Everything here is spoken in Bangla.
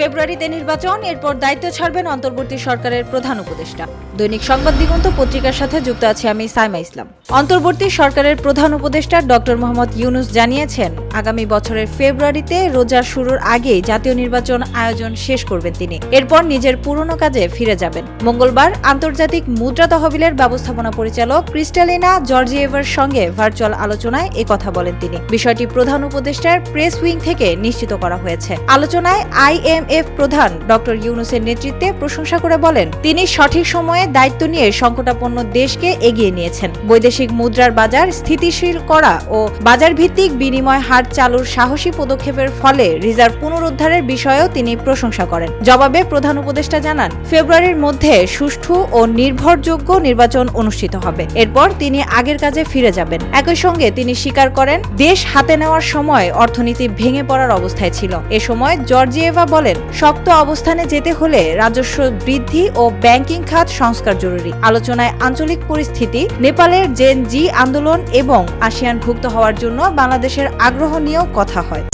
ফেব্রুয়ারিতে নির্বাচন, এরপর দায়িত্ব ছাড়বেন অন্তর্বর্তী সরকারের প্রধান উপদেষ্টা। দৈনিক সংবাদ দিগন্ত পত্রিকার সাথে যুক্ত আছি আমি সাইমা ইসলাম। অন্তর্বর্তী সরকারের প্রধান উপদেষ্টা ডক্টর মোহাম্মদ ইউনুস জানিয়েছেন, আগামী বছরের ফেব্রুয়ারিতে রোজা শুরুর আগেই জাতীয় নির্বাচন আয়োজন শেষ করবেন তিনি। এরপর নিজের পুরনো কাজে ফিরে যাবেন। মঙ্গলবার আন্তর্জাতিক মুদ্রা তহবিলের ব্যবস্থাপনা পরিচালক ক্রিস্টালিনা জর্জিয়েভার সঙ্গে ভার্চুয়াল আলোচনায় কথা বলেন তিনি। বিষয়টি প্রধান উপদেষ্টার প্রেস উইং থেকে নিশ্চিত করা হয়েছে। আলোচনায় IMF প্রধান ডক্টর ইউনুসের নেতৃত্বে প্রশংসা করে বলেন, তিনি সঠিক সময়ে দায়িত্ব নিয়ে সংকটাপন্ন দেশকে এগিয়ে নিয়েছেন। বৈদেশিক মুদ্রার বাজার স্থিতিশীল করা ও বাজার ভিত্তিক বিনিময় হার চালুর সাহসী পদক্ষেপের ফলে রিজার্ভ পুনরুদ্ধারের বিষয়েও তিনি প্রশংসা করেন। জবাবে প্রধান উপদেষ্টা জানান, ফেব্রুয়ারির মধ্যে সুষ্ঠু ও নির্ভরযোগ্য নির্বাচন অনুষ্ঠিত হবে। এরপর তিনি আগের কাজে ফিরে যাবেন। একই সঙ্গে তিনি স্বীকার করেন, দেশ হাতে নেওয়ার সময় অর্থনীতি ভেঙে পড়ার অবস্থায় ছিল। এ সময় জর্জিয়েভা বলেন, শক্ত অবস্থানে যেতে হলে রাজস্ব বৃদ্ধি ও ব্যাংকিং খাত সংস্কার জরুরি। আলোচনায় আঞ্চলিক পরিস্থিতি, নেপালের জেন জি আন্দোলন এবং আসিয়ানভুক্ত হওয়ার জন্য বাংলাদেশের আগ্রহ নিয়েও কথা হয়।